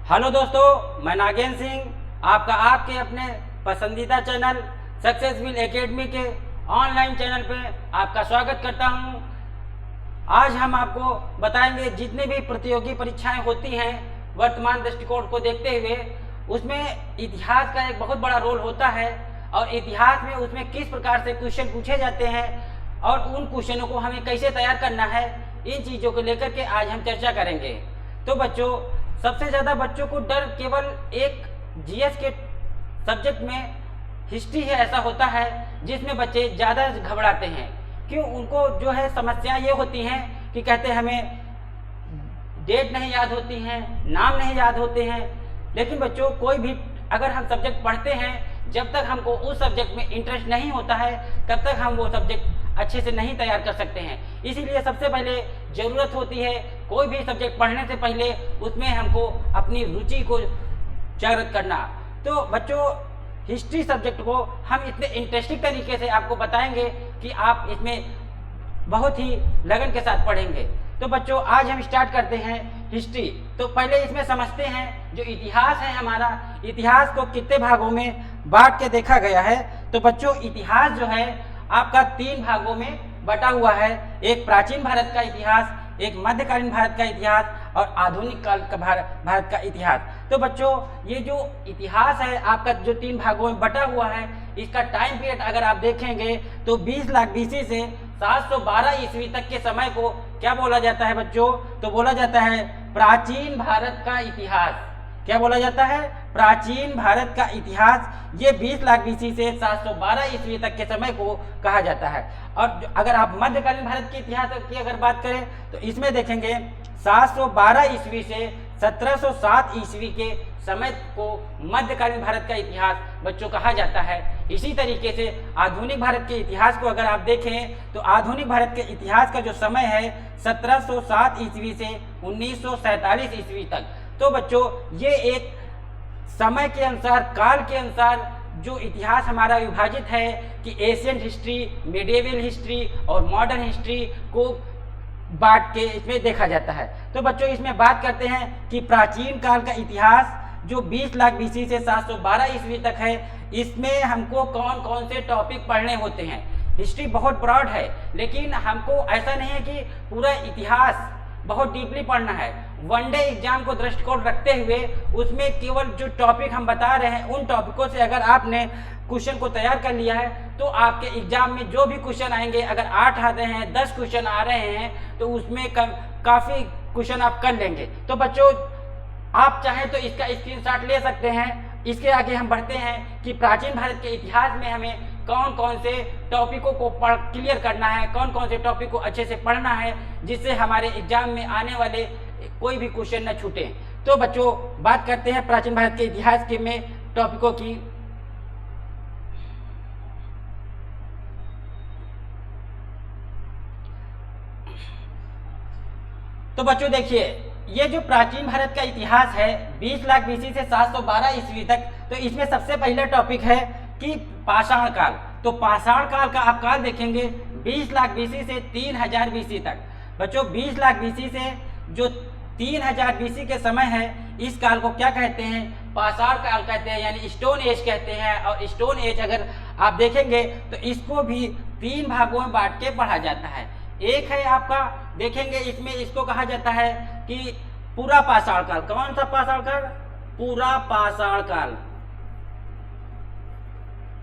Hello दोस्तों, मैं नागेंद्र सिंह आपका आपके अपने पसंदीदा चैनल सक्सेसफुल एकेडमी के ऑनलाइन चैनल पे आपका स्वागत करता हूं। आज हम आपको बताएंगे जितनी भी प्रतियोगी परीक्षाएं होती हैं वर्तमान दृष्टिकोण को देखते हुए, उसमें इतिहास का एक बहुत बड़ा रोल होता है और इतिहास में उसमें किस प्रकार से क्वेश्चन पूछे जाते हैं और उन क्वेश्चनों को हमें कैसे तैयार करना है, इन चीज़ों को लेकर के आज हम चर्चा करेंगे। तो बच्चों, सबसे ज़्यादा बच्चों को डर केवल एक जीएस के सब्जेक्ट में हिस्ट्री है ऐसा होता है जिसमें बच्चे ज़्यादा घबराते हैं। क्यों? उनको जो है समस्या ये होती हैं कि कहते हैं हमें डेट नहीं याद होती हैं, नाम नहीं याद होते हैं। लेकिन बच्चों, कोई भी अगर हम सब्जेक्ट पढ़ते हैं, जब तक हमको उस सब्जेक्ट में इंटरेस्ट नहीं होता है तब तक हम वो सब्जेक्ट अच्छे से नहीं तैयार कर सकते हैं। इसीलिए सबसे पहले ज़रूरत होती है कोई भी सब्जेक्ट पढ़ने से पहले उसमें हमको अपनी रुचि को जागृत करना। तो बच्चों, हिस्ट्री सब्जेक्ट को हम इतने इंटरेस्टिंग तरीके से आपको बताएंगे कि आप इसमें बहुत ही लगन के साथ पढ़ेंगे। तो बच्चों, आज हम स्टार्ट करते हैं हिस्ट्री। तो पहले इसमें समझते हैं जो इतिहास है हमारा, इतिहास को कितने भागों में बांट के देखा गया है। तो बच्चों, इतिहास जो है आपका 3 भागों में बटा हुआ है। एक प्राचीन भारत का इतिहास, एक मध्यकालीन भारत का इतिहास और आधुनिक काल का भारत का इतिहास। तो बच्चों, ये जो इतिहास है आपका जो 3 भागों में बटा हुआ है, इसका टाइम पीरियड अगर आप देखेंगे तो 20 लाख बीसी से 712 ईस्वी तक के समय को क्या बोला जाता है बच्चों? तो बोला जाता है प्राचीन भारत का इतिहास। क्या बोला जाता है? प्राचीन भारत का इतिहास। ये 20 लाख बीसी से 712 ईस्वी तक के समय को कहा जाता है। और अगर आप मध्यकालीन भारत के इतिहास की अगर बात करें तो इसमें देखेंगे 712 ईस्वी से 1707 ईस्वी के समय को मध्यकालीन भारत का इतिहास बच्चों कहा जाता है। इसी तरीके से आधुनिक भारत के इतिहास को अगर आप देखें तो आधुनिक भारत के इतिहास का जो समय है 1707 ईस्वी से 1947 ईस्वी तक। तो बच्चों, ये एक समय के अनुसार, काल के अनुसार जो इतिहास हमारा विभाजित है कि एशियंट हिस्ट्री, मिडिएवल हिस्ट्री और मॉडर्न हिस्ट्री को बांट के इसमें देखा जाता है। तो बच्चों, इसमें बात करते हैं कि प्राचीन काल का इतिहास जो 20 लाख बीसी से 712 ईस्वी तक है, इसमें हमको कौन कौन से टॉपिक पढ़ने होते हैं। हिस्ट्री बहुत ब्रॉड है, लेकिन हमको ऐसा नहीं है कि पूरा इतिहास बहुत डीपली पढ़ना है। वनडे एग्जाम को दृष्टिकोण रखते हुए उसमें केवल जो टॉपिक हम बता रहे हैं उन टॉपिकों से अगर आपने क्वेश्चन को तैयार कर लिया है तो आपके एग्जाम में जो भी क्वेश्चन आएंगे, अगर 8 आते हैं, 10 क्वेश्चन आ रहे हैं तो उसमें काफ़ी क्वेश्चन आप कर लेंगे। तो बच्चों, आप चाहें तो इसका स्क्रीनशॉट ले सकते हैं। इसके आगे हम बढ़ते हैं कि प्राचीन भारत के इतिहास में हमें कौन कौन से टॉपिकों को क्लियर करना है, कौन कौन से टॉपिक को अच्छे से पढ़ना है, जिससे हमारे एग्जाम में आने वाले कोई भी क्वेश्चन न छूटे। तो बच्चों, बात करते हैं प्राचीन भारत के इतिहास के में टॉपिकों की। तो बच्चों देखिए, ये जो प्राचीन भारत का इतिहास है 20 लाख बीसी से 712 ईस्वी तक, तो इसमें सबसे पहला टॉपिक है कि पाषाण काल। तो पाषाण काल का आप काल देखेंगे 20 लाख बीसी से 3000 बीसी तक। बच्चों, 20 लाख बीसी से जो 3000 बीसी के समय है, इस काल को क्या कहते हैं? पाषाण काल कहते हैं, यानी स्टोन एज कहते हैं। और स्टोन एज अगर आप देखेंगे तो इसको भी 3 भागों में बांट के पढ़ा जाता है। एक है आपका, देखेंगे इसमें इसको कहा जाता है कि पूरा पाषाण काल। कौन सा पाषाण काल? पूरा पाषाण काल।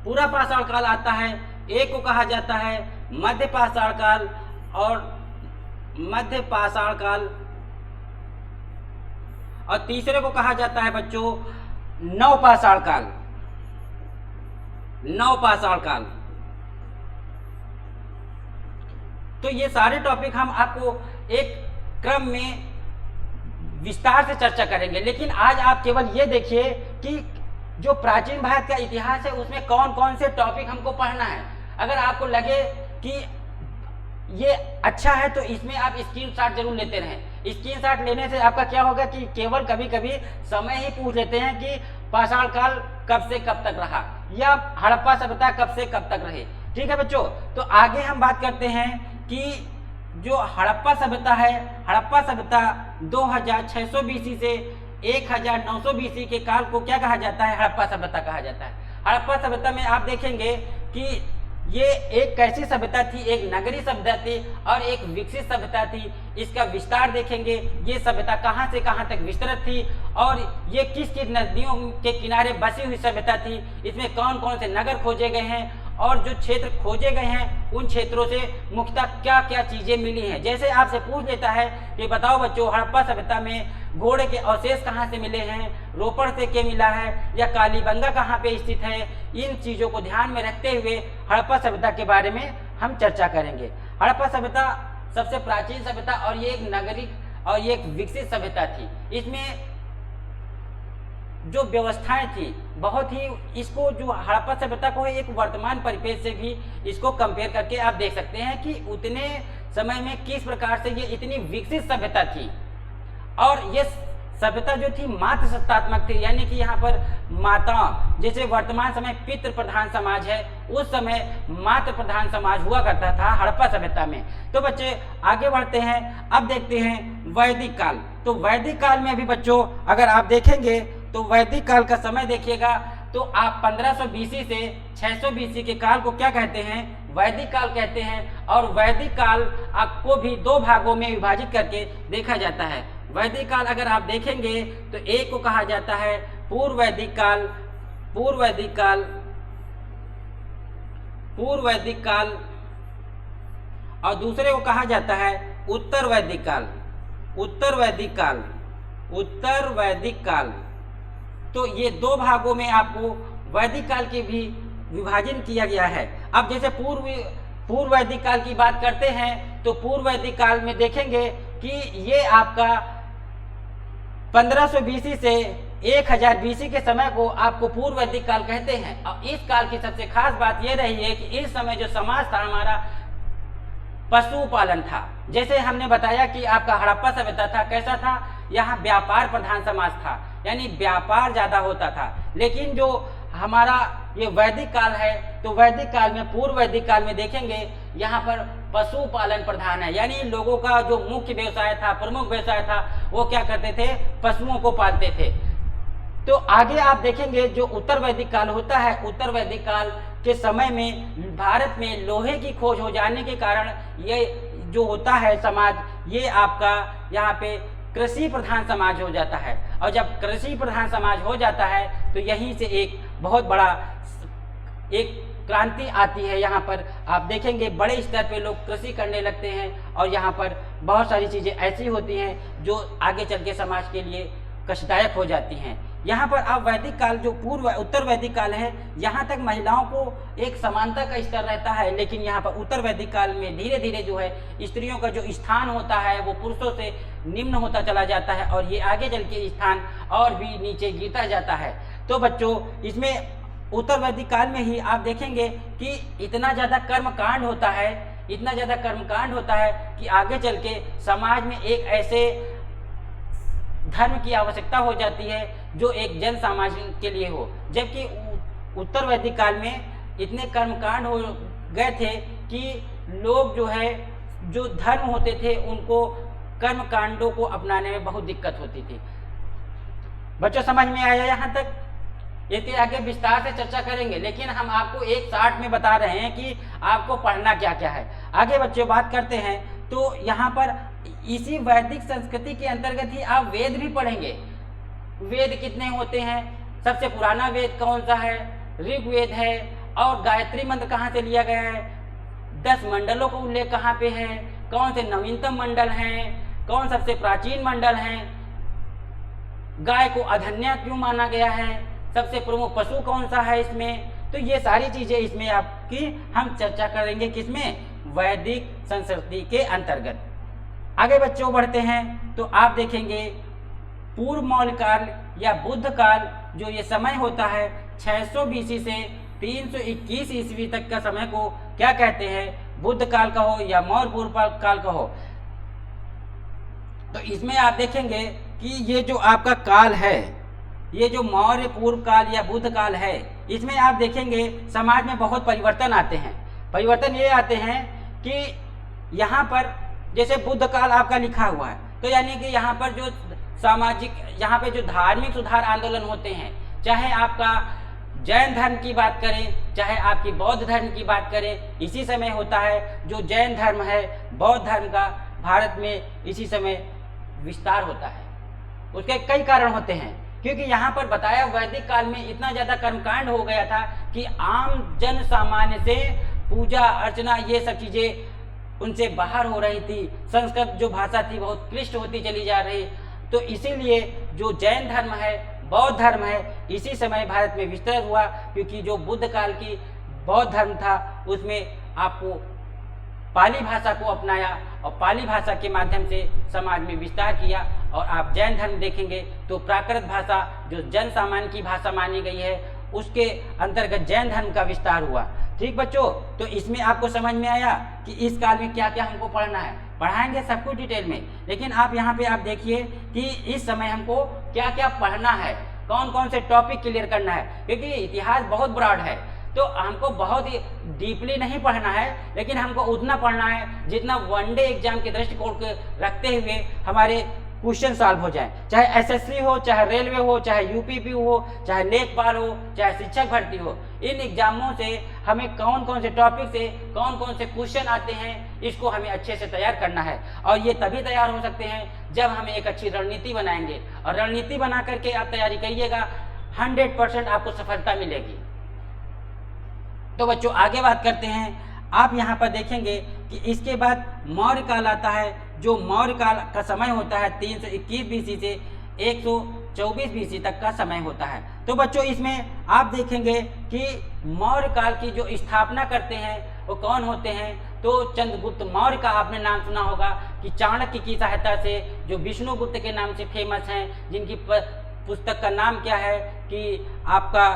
पूरा पाषाण काल आता है। एक को कहा जाता है मध्य पाषाण काल और मध्य पाषाण काल, और तीसरे को कहा जाता है बच्चों नव पाषाण काल। नव पाषाण काल। तो ये सारे टॉपिक हम आपको एक क्रम में विस्तार से चर्चा करेंगे, लेकिन आज आप केवल ये देखिए कि जो प्राचीन भारत का इतिहास है उसमें कौन कौन से टॉपिक हमको पढ़ना है। अगर आपको लगे कि ये अच्छा है तो इसमें आप स्क्रीनशॉट जरूर लेते रहें। स्क्रीनशॉट लेने से आपका क्या होगा कि केवल कभी कभी समय ही पूछ लेते हैं कि पाषाण काल कब से कब तक रहा या हड़प्पा सभ्यता कब से कब तक रही। ठीक है बच्चों, तो आगे हम बात करते हैं कि जो हड़प्पा सभ्यता है, हड़प्पा सभ्यता 2600 बीसी से 1900 BC के काल को क्या कहा जाता है? हड़प्पा सभ्यता कहा जाता है। हड़प्पा सभ्यता में आप देखेंगे कि ये एक कैसी सभ्यता थी, एक नगरीय सभ्यता थी और एक विकसित सभ्यता थी। इसका विस्तार देखेंगे, ये सभ्यता कहाँ से कहाँ तक विस्तृत थी और ये किस किस नदियों के किनारे बसी हुई सभ्यता थी, इसमें कौन कौन से नगर खोजे गए हैं और जो क्षेत्र खोजे गए हैं उन क्षेत्रों से मुख्यतः क्या क्या चीजें मिली हैं। जैसे आपसे पूछ लेता है कि बताओ बच्चों, हड़प्पा सभ्यता में घोड़े के अवशेष कहाँ से मिले हैं, रोपड़ से क्या मिला है या कालीबंगा कहाँ पे स्थित है, इन चीजों को ध्यान में रखते हुए हड़प्पा सभ्यता के बारे में हम चर्चा करेंगे। हड़प्पा सभ्यता सबसे प्राचीन सभ्यता और ये एक नागरिक और ये एक विकसित सभ्यता थी। इसमें जो व्यवस्थाएं थी बहुत ही, इसको जो हड़प्पा सभ्यता को एक वर्तमान परिपेक्ष से भी इसको कंपेयर करके आप देख सकते हैं कि उतने समय में किस प्रकार से ये इतनी विकसित सभ्यता थी। और ये सभ्यता जो थी मातृ सत्तात्मक थी, यानी कि यहाँ पर माता, जैसे वर्तमान समय पितृ प्रधान समाज है, उस समय मातृ प्रधान समाज हुआ करता था हड़प्पा सभ्यता में। तो बच्चे आगे बढ़ते हैं, अब देखते हैं वैदिक काल। तो वैदिक काल में भी बच्चों अगर आप देखेंगे तो वैदिक काल का समय देखिएगा तो आप 1500 BC से 600 BC के काल को क्या कहते हैं? वैदिक काल कहते हैं। और वैदिक काल आपको भी दो भागों में विभाजित करके देखा जाता है। वैदिक काल अगर आप देखेंगे तो एक को कहा जाता है पूर्व वैदिक काल, पूर्व वैदिक काल, पूर्व वैदिक काल, और दूसरे को कहा जाता है उत्तर वैदिक काल, उत्तर वैदिक काल, उत्तर वैदिक काल। तो ये दो भागों में आपको वैदिक काल के भी विभाजन किया गया है। अब जैसे पूर्व वैदिक काल की बात करते हैं तो पूर्व वैदिक काल में देखेंगे कि ये आपका 1500 BC से 1000 BC के समय को आपको पूर्व वैदिक काल कहते हैं। और इस काल की सबसे खास बात यह रही है कि इस समय जो समाज था हमारा पशुपालन था। जैसे हमने बताया कि आपका हड़प्पा सभ्यता था, कैसा था? यहाँ व्यापार प्रधान समाज था, यानी व्यापार ज्यादा होता था। लेकिन जो हमारा ये वैदिक काल है तो वैदिक काल में, पूर्व वैदिक काल में देखेंगे यहाँ पर पशुपालन प्रधान है, यानी लोगों का जो मुख्य व्यवसाय था, प्रमुख व्यवसाय था, वो क्या करते थे? पशुओं को पालते थे। तो आगे आप देखेंगे जो उत्तर वैदिक काल होता है, उत्तर वैदिक काल के समय में भारत में लोहे की खोज हो जाने के कारण ये जो होता है समाज, ये आपका यहाँ पे कृषि प्रधान समाज हो जाता है। और जब कृषि प्रधान समाज हो जाता है तो यहीं से एक बहुत बड़ा एक क्रांति आती है। यहाँ पर आप देखेंगे बड़े स्तर पे लोग कृषि करने लगते हैं और यहाँ पर बहुत सारी चीज़ें ऐसी होती हैं जो आगे चल के समाज के लिए कष्टदायक हो जाती हैं। यहाँ पर अब वैदिक काल जो उत्तर वैदिक काल है, यहाँ तक महिलाओं को एक समानता का स्तर रहता है, लेकिन यहाँ पर उत्तर वैदिक काल में धीरे धीरे जो है स्त्रियों का जो स्थान होता है वो पुरुषों से निम्न होता चला जाता है और ये आगे चल के स्थान और भी नीचे गिरता जाता है। तो बच्चों इसमें उत्तर वैदिक काल में ही आप देखेंगे कि इतना ज़्यादा कर्मकांड होता है, इतना ज़्यादा कर्मकांड होता है कि आगे चल के समाज में एक ऐसे धर्म की आवश्यकता हो जाती है जो एक जन समाज के लिए हो। जबकि उत्तर वैदिक काल में इतने कर्मकांड हो गए थे कि लोग जो है जो धर्म होते थे उनको कर्मकांडों को अपनाने में बहुत दिक्कत होती थी। बच्चों समझ में आया यहाँ तक? इसके आगे विस्तार से चर्चा करेंगे, लेकिन हम आपको एक शार्ट में बता रहे हैं कि आपको पढ़ना क्या क्या है। आगे बच्चों बात करते हैं तो यहाँ पर इसी वैदिक संस्कृति के अंतर्गत ही आप वेद भी पढ़ेंगे। वेद कितने होते हैं? सबसे पुराना वेद कौन सा है? ऋग्वेद है। और गायत्री मंत्र कहाँ से लिया गया है? 10 मंडलों का उल्लेख कहाँ पे है? कौन से नवीनतम मंडल हैं? कौन सबसे प्राचीन मंडल हैं? गाय को अधन्या क्यों माना गया है? सबसे प्रमुख पशु कौन सा है इसमें? तो ये सारी चीजें इसमें आपकी हम चर्चा करेंगे, किसमें? वैदिक संस्कृति के अंतर्गत। आगे बच्चों बढ़ते हैं तो आप देखेंगे पूर्व मौर्य काल या बुद्ध काल, जो ये समय होता है 600 BC से 321 ईस्वी तक का समय को क्या कहते हैं? बुद्ध काल कहो या मौर्य पूर्व काल कहो। तो इसमें आप देखेंगे कि ये जो आपका काल है, ये जो मौर्य पूर्व काल या बुद्ध काल है, इसमें आप देखेंगे समाज में बहुत परिवर्तन आते हैं। परिवर्तन ये आते हैं कि यहाँ पर जैसे बुद्ध काल आपका लिखा हुआ है, तो यानी कि यहाँ पर जो सामाजिक, यहाँ पे जो धार्मिक सुधार आंदोलन होते हैं, चाहे आपका जैन धर्म की बात करें, चाहे आपकी बौद्ध धर्म की बात करें, इसी समय होता है। जो जैन धर्म है, बौद्ध धर्म का भारत में इसी समय विस्तार होता है। उसके कई कारण होते हैं, क्योंकि यहाँ पर बताया वैदिक काल में इतना ज़्यादा कर्मकांड हो गया था कि आम जन सामान्य से पूजा अर्चना ये सब चीज़ें उनसे बाहर हो रही थी। संस्कृत जो भाषा थी बहुत क्लिष्ट होती चली जा रही। तो इसीलिए जो जैन धर्म है, बौद्ध धर्म है, इसी समय भारत में विस्तार हुआ, क्योंकि जो बुद्ध काल की बौद्ध धर्म था उसमें आपको पाली भाषा को अपनाया और पाली भाषा के माध्यम से समाज में विस्तार किया। और आप जैन धर्म देखेंगे तो प्राकृत भाषा जो जन सामान्य की भाषा मानी गई है, उसके अंतर्गत जैन धर्म का विस्तार हुआ। ठीक बच्चों, तो इसमें आपको समझ में आया कि इस काल में क्या क्या हमको पढ़ना है। पढ़ाएंगे सब कुछ डिटेल में, लेकिन आप यहाँ पे आप देखिए कि इस समय हमको क्या क्या पढ़ना है, कौन कौन से टॉपिक क्लियर करना है, क्योंकि इतिहास बहुत ब्रॉड है। तो हमको बहुत ही डीपली नहीं पढ़ना है, लेकिन हमको उतना पढ़ना है जितना वनडे एग्जाम के दृष्टिकोण को रखते हुए हमारे क्वेश्चन सॉल्व हो जाए। चाहे एसएससी हो, चाहे रेलवे हो, चाहे यूपीपी हो, चाहे लेखपाल हो, चाहे शिक्षक भर्ती हो, इन एग्जामों से हमें कौन कौन से टॉपिक से कौन कौन से क्वेश्चन आते हैं, इसको हमें अच्छे से तैयार करना है। और ये तभी तैयार हो सकते हैं जब हम एक अच्छी रणनीति बनाएंगे। और रणनीति बना करके आप तैयारी करिएगा, 100% आपको सफलता मिलेगी। तो बच्चों आगे बात करते हैं। आप यहाँ पर देखेंगे कि इसके बाद मौर्य काल आता है। जो मौर्य काल का समय होता है 321 बीसी से 124 बीसी तक का समय होता है। तो बच्चों इसमें आप देखेंगे कि मौर्य काल की जो स्थापना करते हैं वो कौन होते हैं। तो चंद्रगुप्त मौर्य का आपने नाम सुना होगा कि चाणक्य की सहायता से जो विष्णुगुप्त के नाम से फेमस हैं, जिनकी पुस्तक का नाम क्या है कि आपका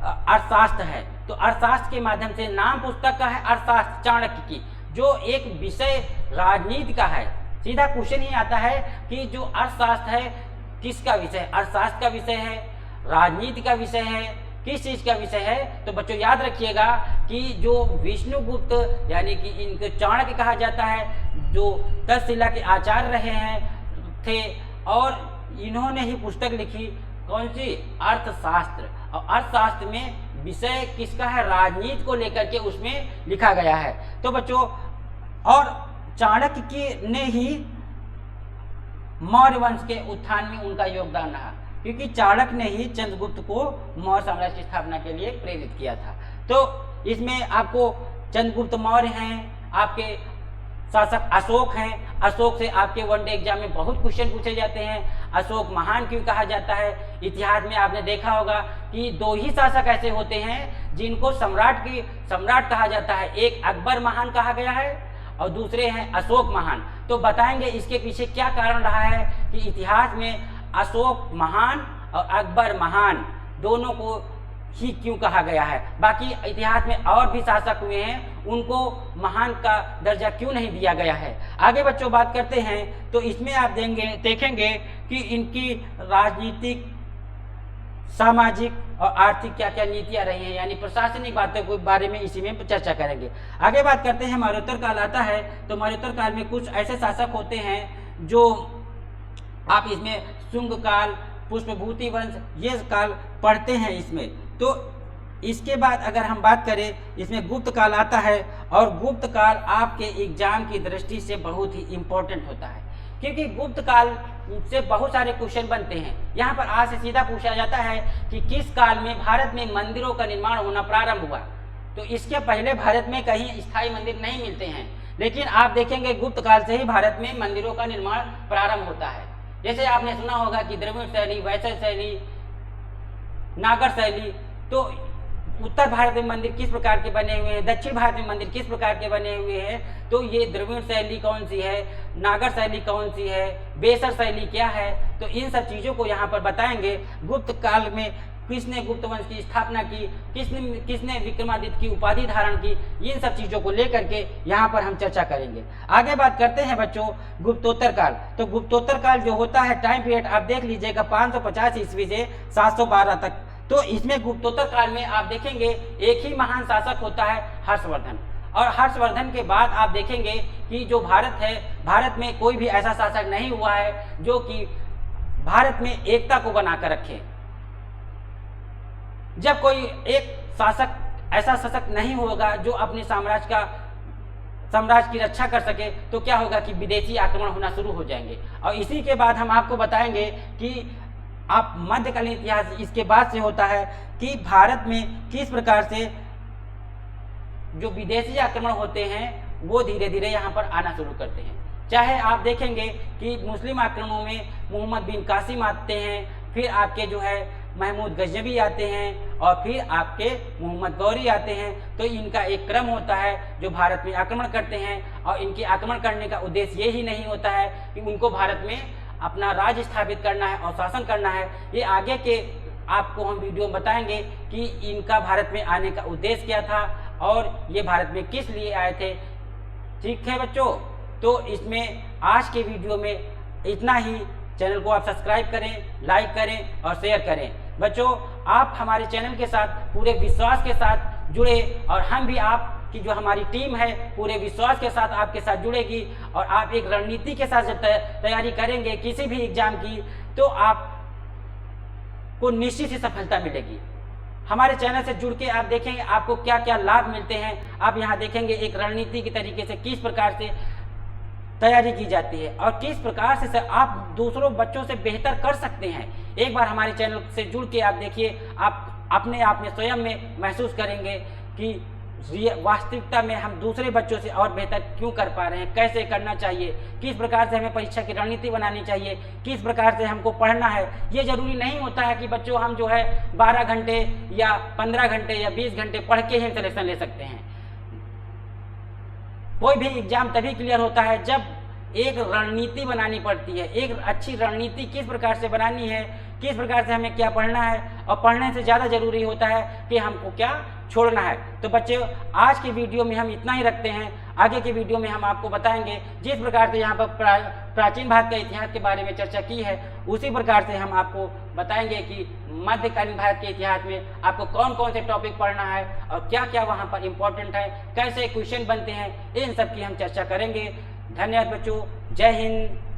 अर्थशास्त्र है। तो अर्थशास्त्र के माध्यम से नाम पुस्तक का है अर्थशास्त्र चाणक्य की, जो एक विषय राजनीति का है। सीधा क्वेश्चन ही आता है कि जो अर्थशास्त्र है किसका विषय, अर्थशास्त्र का विषय है, राजनीति का विषय है, किस चीज का विषय है। तो बच्चों याद रखिएगा कि जो विष्णुगुप्त यानी कि इनको चाणक्य कहा जाता है, जो तक्षशिला के आचार्य रहे हैं थे, और इन्होंने ही पुस्तक लिखी कौन सी, अर्थशास्त्र। और अर्थशास्त्र में विषय किसका है, राजनीति को लेकर के उसमें लिखा गया है। तो बच्चों और चाणक्य की ने ही मौर्य वंश के उत्थान में उनका योगदान रहा, क्योंकि चाणक्य ने ही चंद्रगुप्त को मौर्य साम्राज्य की स्थापना के लिए प्रेरित किया था। तो इसमें आपको चंद्रगुप्त मौर्य हैं, आपके शासक अशोक हैं। अशोक से आपके वनडे एग्जाम में बहुत क्वेश्चन पूछे जाते हैं। अशोक महान क्यों कहा जाता है। इतिहास में आपने देखा होगा कि दो ही शासक ऐसे होते हैं जिनको सम्राट कहा जाता है। एक अकबर महान कहा गया है और दूसरे हैं अशोक महान। तो बताएंगे इसके पीछे क्या कारण रहा है कि इतिहास में अशोक महान और अकबर महान दोनों को ही क्यों कहा गया है। बाकी इतिहास में और भी शासक हुए हैं, उनको महान का दर्जा क्यों नहीं दिया गया है। आगे बच्चों बात करते हैं। तो इसमें आप देखेंगे कि इनकी राजनीतिक, सामाजिक और आर्थिक क्या क्या नीतियां रही हैं, यानी प्रशासनिक बातों के बारे में इसी में चर्चा करेंगे। आगे बात करते हैं। मौर्योत्तर काल आता है। तो मौर्योत्तर काल में कुछ ऐसे शासक होते हैं जो आप इसमें शुंग काल, पुष्पभूति वंश, ये काल पढ़ते हैं इसमें। तो इसके बाद अगर हम बात करें, इसमें गुप्त काल आता है। और गुप्त काल आपके एग्जाम की दृष्टि से बहुत ही इम्पोर्टेंट होता है, क्योंकि गुप्त काल से बहुत सारे क्वेश्चन बनते हैं। यहाँ पर आज से सीधा पूछा जाता है कि किस काल में भारत में मंदिरों का निर्माण होना प्रारंभ हुआ। तो इसके पहले भारत में कहीं स्थायी मंदिर नहीं मिलते हैं, लेकिन आप देखेंगे गुप्त काल से ही भारत में मंदिरों का निर्माण प्रारंभ होता है। जैसे आपने सुना होगा कि द्रविड़ शैली, वैष्णव शैली, नागर शैली। तो उत्तर भारत में मंदिर किस प्रकार के बने हुए हैं, दक्षिण भारत में मंदिर किस प्रकार के बने हुए हैं। तो ये द्रविड़ शैली कौन सी है, नागर शैली कौन सी है, बेसर शैली क्या है। तो इन सब चीज़ों को यहाँ पर बताएंगे। गुप्त काल में किसने गुप्त वंश की स्थापना की, किसने विक्रमादित्य की उपाधि धारण की, इन सब चीज़ों को लेकर के यहाँ पर हम चर्चा करेंगे। आगे बात करते हैं बच्चों गुप्तोत्तर काल। तो गुप्तोत्तर काल जो होता है टाइम पीरियड आप देख लीजिएगा 550 ईस्वी से 712 तक। तो इसमें गुप्तोत्तर काल में आप देखेंगे एक ही महान शासक होता है, हर्षवर्धन। और हर्षवर्धन के बाद आप देखेंगे कि जो भारत है, भारत में कोई भी ऐसा शासक नहीं हुआ है जो कि भारत में एकता को बनाकर रखे। जब कोई एक शासक ऐसा शासक नहीं होगा जो अपने साम्राज्य की रक्षा कर सके, तो क्या होगा कि विदेशी आक्रमण होना शुरू हो जाएंगे। और इसी के बाद हम आपको बताएंगे कि आप मध्यकालीन इतिहास इसके बाद से होता है कि भारत में किस प्रकार से जो विदेशी आक्रमण होते हैं वो धीरे धीरे यहाँ पर आना शुरू करते हैं। चाहे आप देखेंगे कि मुस्लिम आक्रमणों में मोहम्मद बिन कासिम आते हैं, फिर आपके जो है महमूद गजनवी आते हैं, और फिर आपके मोहम्मद गौरी आते हैं। तो इनका एक क्रम होता है जो भारत में आक्रमण करते हैं, और इनके आक्रमण करने का उद्देश्य यही नहीं होता है कि उनको भारत में अपना राज स्थापित करना है और शासन करना है। ये आगे के आपको हम वीडियो में बताएंगे कि इनका भारत में आने का उद्देश्य क्या था और ये भारत में किस लिए आए थे। ठीक है बच्चों, तो इसमें आज के वीडियो में इतना ही। चैनल को आप सब्सक्राइब करें, लाइक करें और शेयर करें। बच्चों, आप हमारे चैनल के साथ पूरे विश्वास के साथ जुड़े, और हम भी आपकी जो हमारी टीम है पूरे विश्वास के साथ आपके साथ जुड़ेगी। और आप एक रणनीति के साथ जब तैयारी करेंगे किसी भी एग्जाम की, तो आपको निश्चित ही सफलता मिलेगी। हमारे चैनल से जुड़ के आप देखेंगे आपको क्या क्या लाभ मिलते हैं। आप यहाँ देखेंगे एक रणनीति के तरीके से किस प्रकार से तैयारी की जाती है और किस प्रकार से आप दूसरों बच्चों से बेहतर कर सकते हैं। एक बार हमारे चैनल से जुड़ के आप देखिए, आप अपने आप में स्वयं में महसूस करेंगे कि वास्तविकता में हम दूसरे बच्चों से और बेहतर क्यों कर पा रहे हैं, कैसे करना चाहिए, किस प्रकार से हमें परीक्षा की रणनीति बनानी चाहिए, किस प्रकार से हमको पढ़ना है। ये जरूरी नहीं होता है कि बच्चों हम जो है 12 घंटे या 15 घंटे या 20 घंटे पढ़ के ही सिलेक्शन ले सकते हैं। कोई भी एग्जाम तभी क्लियर होता है जब एक रणनीति बनानी पड़ती है। एक अच्छी रणनीति किस प्रकार से बनानी है, किस प्रकार से हमें क्या पढ़ना है, और पढ़ने से ज़्यादा जरूरी होता है कि हमको क्या छोड़ना है। तो बच्चों, आज के वीडियो में हम इतना ही रखते हैं। आगे के वीडियो में हम आपको बताएंगे जिस प्रकार से यहाँ पर प्राचीन भारत के इतिहास के बारे में चर्चा की है, उसी प्रकार से हम आपको बताएंगे कि मध्यकालीन भारत के इतिहास में आपको कौन कौन से टॉपिक पढ़ना है और क्या क्या वहाँ पर इम्पोर्टेंट है, कैसे क्वेश्चन बनते हैं, इन सब की हम चर्चा करेंगे। धन्यवाद बच्चों, जय हिंद।